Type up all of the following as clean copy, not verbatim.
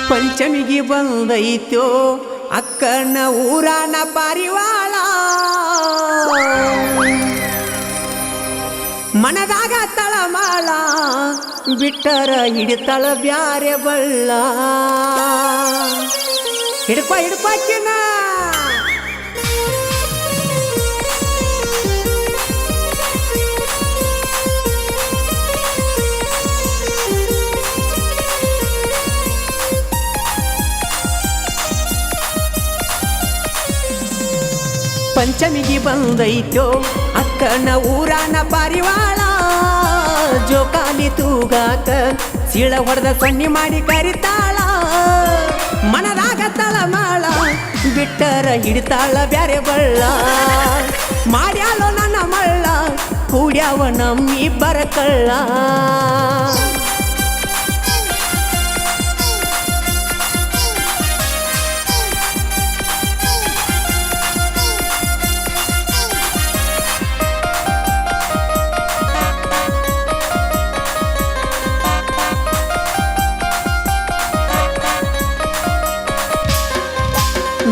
ಪಂಚಮಿಗೆ ಬಂದೈತೋ ಅಕ್ಕನ ಊರಾನ ಪಾರಿವಾಳ ಮನದಾಗ ತಳಮಾಳ ಬಿಟ್ಟರ ಹಿಡಿತಳ ಬ್ಯಾರೆ ಬಳ್ಳ ಹಿಡ್ಪಾಕಿನ ಪಂಚಮಿಗೆ ಬಂದೈತೋ ಅಕ್ಕನ ಊರಾನ ಪಾರಿವಾಳ ಜೋಕಾಲಿ ತೂಗಾಕ ಸೀಳ ಹೊಡೆದ ಸೊನ್ನಿ ಮಾಡಿ ಕರಿತಾಳ ಮನದಾಗ ತಳಮಾಳ ಬಿಟ್ಟರ ಹಿಡಿತಾಳ ಬ್ಯಾರೆ ಬಳ್ಳ ಮಾಡ್ಯಾಳೋ ನನ್ನ ಮಳ್ಳ ಕೂಡ್ಯಾವ ನಮ್ಮಿಬ್ಬರ ಕಳ್ಳ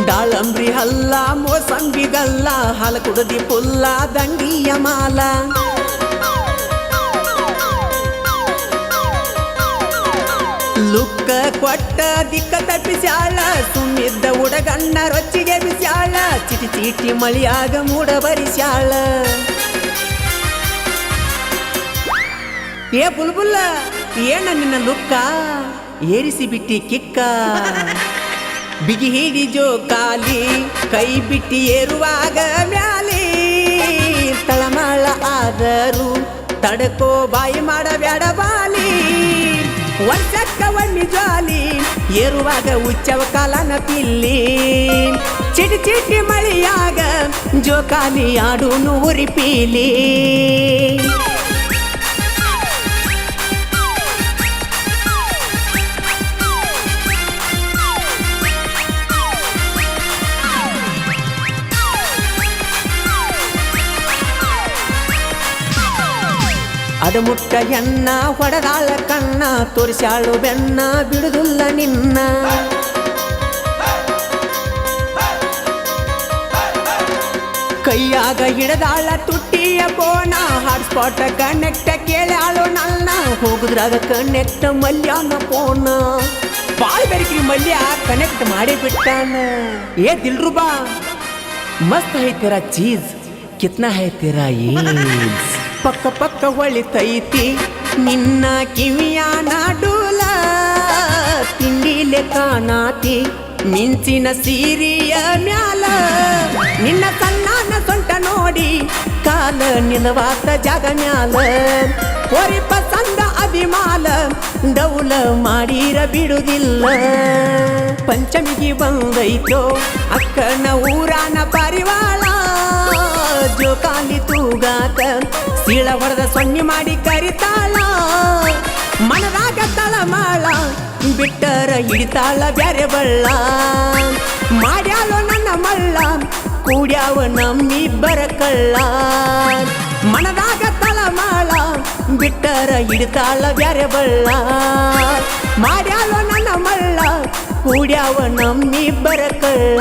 ದಾಳಂಬ್ರಿ ಹಲ್ಲ ಮೋಸಂಬಿಗಲ್ಲ ಹಾಲು ಕುಡದಿ ಪುಲ್ಲ ದಂಡಿಯ ಮಾಲ ಲುಕ್ಕ ಕೊಟ್ಟ ದಿಕ್ಕ ತಪ್ಪಿಸ್ಯಾಳ ಸುಮ್ಮಿದ್ದ ಹುಡಗಣ್ಣ ರೊಚ್ಚಿಗೆ ಬಿಸ್ಯಾಳ ಚಿಟಿ ಚೀಟಿ ಮಳಿಯಾಗ ಮೂಡ ಬರಿಸ್ಯಾಳ ಏ ಬುಲ್ಬುಲ್ಲ ಏನ ನಿನ್ನ ಲುಕ್ಕ ಏರಿಸಿ ಬಿಟ್ಟಿ ಕಿಕ್ಕ ಬಿಗಿ ಹಿಡಿ ಜೋಕಾಲಿ ಕೈ ಬಿಟ್ಟಿ ಏರುವಾಗ ಮ್ಯಾಲಿ ತಳಮಾಳ ಆದರೂ ತಡಕೋ ಬಾಯಿ ಮಾಡಬ್ಯಾಡ ಬಾಲಿ ವರ್ಷಕ್ಕ ಒಮ್ಮಿ ಜಾಲಿ ಏರುವಾಗ ಉಚ್ಚವ ಕಾಲನ ಪಿಲ್ಲಿ ಚಿಟಿ ಚಿಟಿ ಮಳಿಯಾಗ ಜೋಕಾಲಿ ಆಡು ನೂರಿ ಪೀಲಿ ಅದ ಮುಟ್ಟ ಎನ್ನ ಹೊಡೆದಾಳ ಕಣ್ಣ ತೋರಿಸ್ಯಾಳು ಬೆನ್ನ ಬಿಡುದಿಲ್ಲ ನಿನ್ನ ಕೈಯಾಗ ಹಿಡದಾಳ ತುಟ್ಟಿಯ ಬೋನ ಹಾಟ್ಸ್ಪಾಟ ಕನೆಕ್ಟ ಕೇಳ್ಯಾಳು ನನ್ನ ಹೋಗುದ್ರಾಗ ಕನೆಕ್ಟ್ ಮಲ್ಯಾನ ಫೋನ ಬಾಳ ಬೆರಕಿ ಮಲ್ಯ ಕನೆಕ್ಟ್ ಮಾಡಿ ಬಿಟ್ಟಾನ ಏ ದಿಲ್ರುಬಾ ಮಸ್ತ್ ಹೈ ತೆರಾ ಚೀಸ್ ಕಿತ್ನಾ ಹೈ ತೆರಾ ಏಜ್ ಪಕ್ಕ ಪಕ್ಕ ಹೊಳಿತೈತಿ ನಿನ್ನ ಕಿವಿಯ ನಾಡೂಲ ತಿಂಡಿಲೆ ಕಾಣಾತಿ ಮಿಂಚಿನ ಸೀರಿಯ ಮ್ಯಾಲ ನಿನ್ನ ಸಣ್ಣನ ಸೊಂಟ ನೋಡಿ ಕಾಲ ನಿಲವಾತ ಜಾಗ ಮ್ಯಾಲ ಹೊರಿ ಪಸಂದ ಅಭಿಮಾಲ ಡೌಲ ಮಾಡಿರ ಬಿಡುದಿಲ್ಲ ಪಂಚಮಿಗೆ ಬಂದೈತೋ ಅಕ್ಕನ ಊರಾನ ಪಾರಿವಾಳ ಜೋಕಾಲಿ ತೂಗಾಕ ಸೀಳ ಹೊಡೆದ ಸೊನ್ನಿ ಮಾಡಿ ಕರಿತಾಳ ಮನದಾಗ ತಳಮಾಳ ಬಿಟ್ಟರ ಹಿಡಿತಾಳ ಬ್ಯಾರೆ ಬಳ್ಳ ಮಾಡ್ಯಾಳೋ ನನ್ನ ಮಳ್ಳ ಕೂಡ್ಯಾವ ನಮ್ಮಿಬ್ಬರ ಕಳ್ಳ ಮನದಾಗ ತಳಮಾಳ ಬಿಟ್ಟರ ಹಿಡಿತಾಳ ಬ್ಯಾರೆ ಬಳ್ಳ ಮಾಡ್ಯಾಳೋ ನನ್ನ ಮಳ್ಳ ಕೂಡ್ಯಾವ ನಮ್ಮಿಬ್ಬರ ಕಳ್ಳ